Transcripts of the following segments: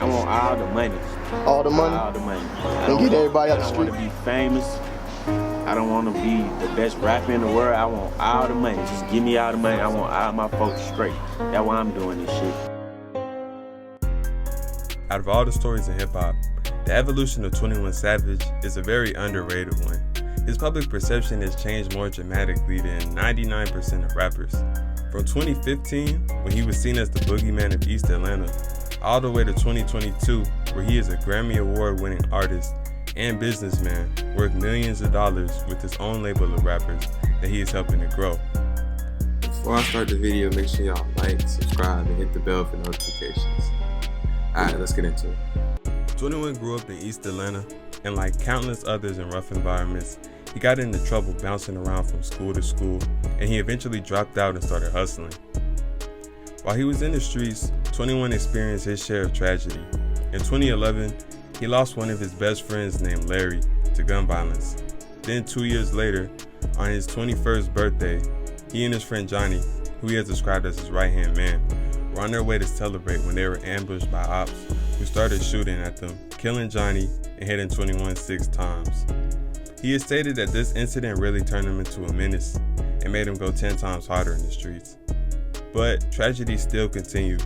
I want all the money. All the money? All the money. And get everybody out the I street? don't want to be famous. I don't want to be the best rapper in the world. I want all the money. Just give me all the money. I want all my folks straight. That's why I'm doing this shit. Out of all the stories in hip-hop, the evolution of 21 Savage is a very underrated one. His public perception has changed more dramatically than 99% of rappers. From 2015, when he was seen as the boogeyman of East Atlanta, all the way to 2022, where he is a Grammy Award-winning artist and businessman worth millions of dollars with his own label of rappers that he is helping to grow. Before I start the video, make sure y'all like, subscribe, and hit the bell for notifications. Alright, let's get into it. 21 grew up in East Atlanta, and like countless others in rough environments, he got into trouble bouncing around from school to school, and he eventually dropped out and started hustling. While he was in the streets, 21 experienced his share of tragedy. In 2011, he lost one of his best friends named Larry to gun violence. Then 2 years later, on his 21st birthday, he and his friend Johnny, who he has described as his right-hand man, were on their way to celebrate when they were ambushed by ops who started shooting at them, killing Johnny and hitting 21 6 times. He has stated that this incident really turned him into a menace and made him go 10 times harder in the streets. But tragedy still continued,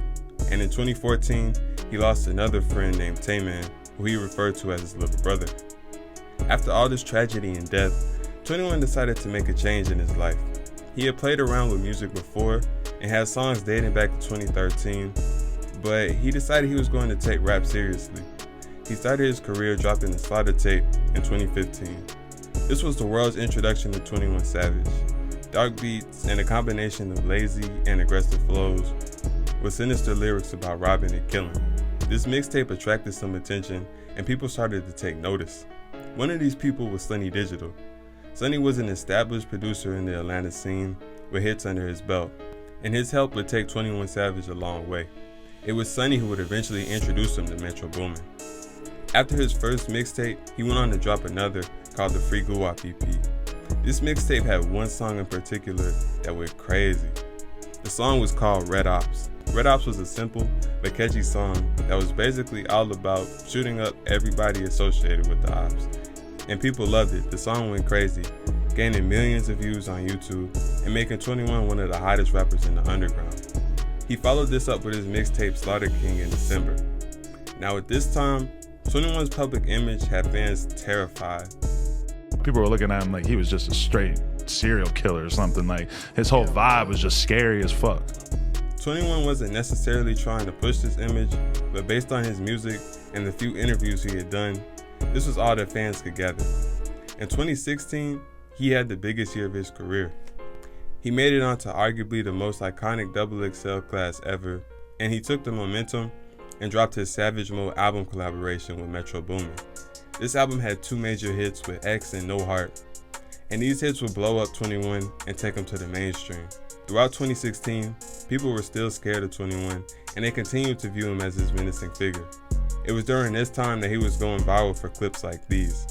and in 2014, he lost another friend named Tayman, who he referred to as his little brother. After all this tragedy and death, 21 decided to make a change in his life. He had played around with music before and had songs dating back to 2013, but he decided he was going to take rap seriously. He started his career dropping the Slaughter tape in 2015. This was the world's introduction to 21 Savage. Dark beats and a combination of lazy and aggressive flows with sinister lyrics about robbing and killing. This mixtape attracted some attention and people started to take notice. One of these people was Sonny Digital. Sonny was an established producer in the Atlanta scene with hits under his belt, and his help would take 21 Savage a long way. It was Sonny who would eventually introduce him to Metro Boomin. After his first mixtape, he went on to drop another called the Free Guwap EP. This mixtape had one song in particular that went crazy. The song was called Red Ops. Red Ops was a simple but catchy song that was basically all about shooting up everybody associated with the ops. And people loved it. The song went crazy, gaining millions of views on YouTube and making 21 one of the hottest rappers in the underground. He followed this up with his mixtape Slaughter King in December. Now at this time, 21's public image had fans terrified. People were looking at him like he was just a straight serial killer or something. Like his whole vibe was just scary as fuck. 21 wasn't necessarily trying to push this image, but based on his music and the few interviews he had done, this was all that fans could gather. In 2016, he had the biggest year of his career. He made it onto arguably the most iconic XXL class ever, and he took the momentum and dropped his Savage Mode album collaboration with Metro Boomin. This album had two major hits with X and No Heart, and these hits would blow up 21 and take him to the mainstream. Throughout 2016, people were still scared of 21, and they continued to view him as this menacing figure. It was during this time that he was going viral for clips like these.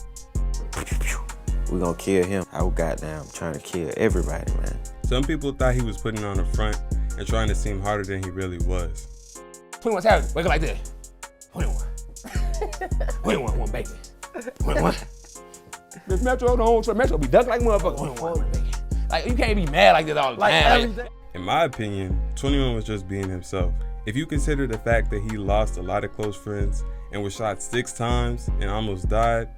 We gonna kill him. I was goddamn trying to kill everybody, man. Some people thought he was putting on a front and trying to seem harder than he really was. 21 Savage, wake up like this. 21. 21, one bacon. 21. This Metro don't so Metro be duck like motherfucker. 21, one bacon. Like you can't be mad like this all the time. In my opinion, 21 was just being himself. If you consider the fact that he lost a lot of close friends and was shot 6 times and almost died,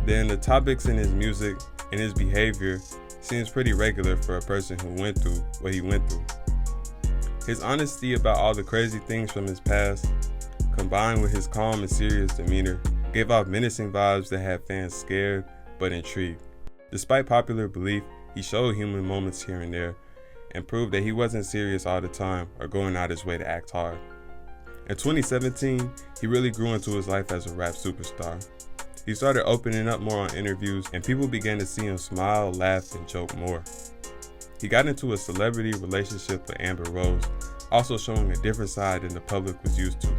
then the topics in his music and his behavior seems pretty regular for a person who went through what he went through. His honesty about all the crazy things from his past, combined with his calm and serious demeanor, gave off menacing vibes that had fans scared but intrigued. Despite popular belief, he showed human moments here and there and proved that he wasn't serious all the time or going out his way to act hard. In 2017, he really grew into his life as a rap superstar. He started opening up more on interviews and people began to see him smile, laugh, and joke more. He got into a celebrity relationship with Amber Rose, also showing a different side than the public was used to.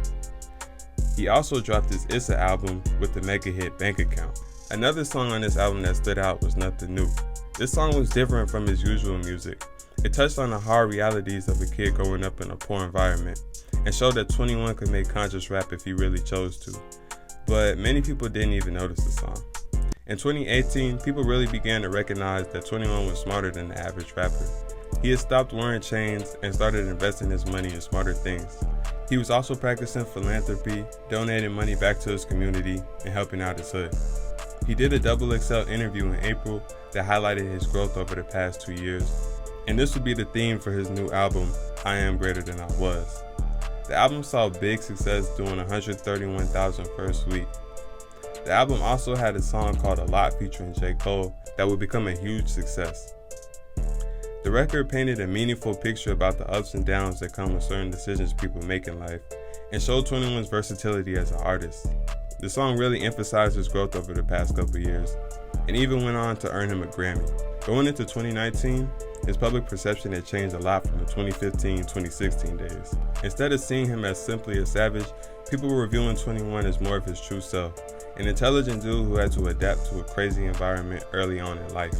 He also dropped his Issa album with the mega hit Bank Account. Another song on this album that stood out was Nothing New. This song was different from his usual music. It touched on the hard realities of a kid growing up in a poor environment and showed that 21 could make conscious rap if he really chose to. But many people didn't even notice the song. In 2018, people really began to recognize that 21 was smarter than the average rapper. He had stopped wearing chains and started investing his money in smarter things. He was also practicing philanthropy, donating money back to his community, and helping out his hood. He did a XXL interview in April that highlighted his growth over the past 2 years. And this would be the theme for his new album, I Am Greater Than I Was. The album saw big success doing 131,000 first week. The album also had a song called A Lot featuring J. Cole that would become a huge success. The record painted a meaningful picture about the ups and downs that come with certain decisions people make in life and showed 21's versatility as an artist. The song really emphasized his growth over the past couple years and even went on to earn him a Grammy. Going into 2019, his public perception had changed a lot from the 2015-2016 days. Instead of seeing him as simply a savage, people were viewing 21 as more of his true self, an intelligent dude who had to adapt to a crazy environment early on in life.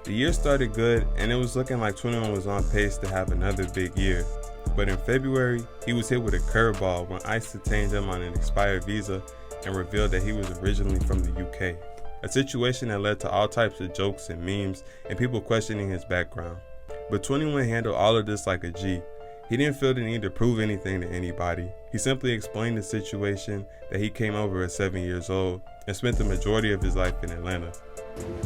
The year started good, and it was looking like 21 was on pace to have another big year. But in February, he was hit with a curveball when ICE detained him on an expired visa and revealed that he was originally from the UK. A situation that led to all types of jokes and memes and people questioning his background. But 21 handled all of this like a G. He didn't feel the need to prove anything to anybody. He simply explained the situation that he came over at 7 years old and spent the majority of his life in Atlanta.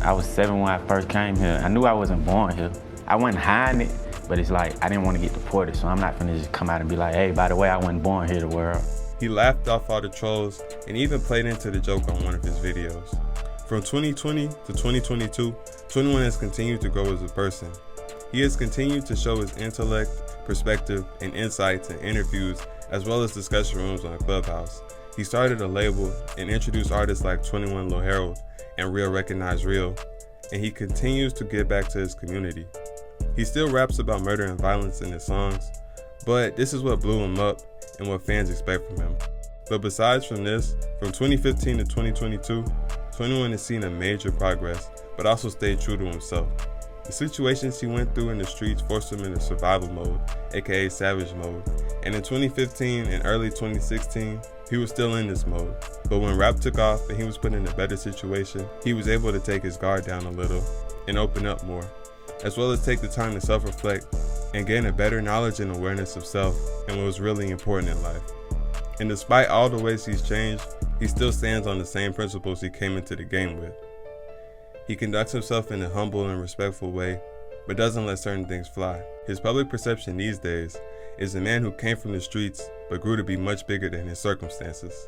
I was 7 when I first came here. I knew I wasn't born here. I wasn't hiding it, but it's like I didn't want to get deported, so I'm not finna just come out and be like, hey, by the way, I wasn't born here, the world. He laughed off all the trolls and even played into the joke on one of his videos. From 2020 to 2022, 21 has continued to grow as a person. He has continued to show his intellect, perspective, and insights in interviews, as well as discussion rooms on Clubhouse. He started a label and introduced artists like 21 Lil Harold and Real Recognize Real, and he continues to give back to his community. He still raps about murder and violence in his songs, but this is what blew him up and what fans expect from him. But besides from this, from 2015 to 2022, 21 has seen a major progress, but also stayed true to himself. The situations he went through in the streets forced him into survival mode, aka savage mode, and in 2015 and early 2016, he was still in this mode. But when rap took off and he was put in a better situation, he was able to take his guard down a little and open up more, as well as take the time to self-reflect and gain a better knowledge and awareness of self and what was really important in life. And despite all the ways he's changed, he still stands on the same principles he came into the game with. He conducts himself in a humble and respectful way, but doesn't let certain things fly. His public perception these days is a man who came from the streets but grew to be much bigger than his circumstances.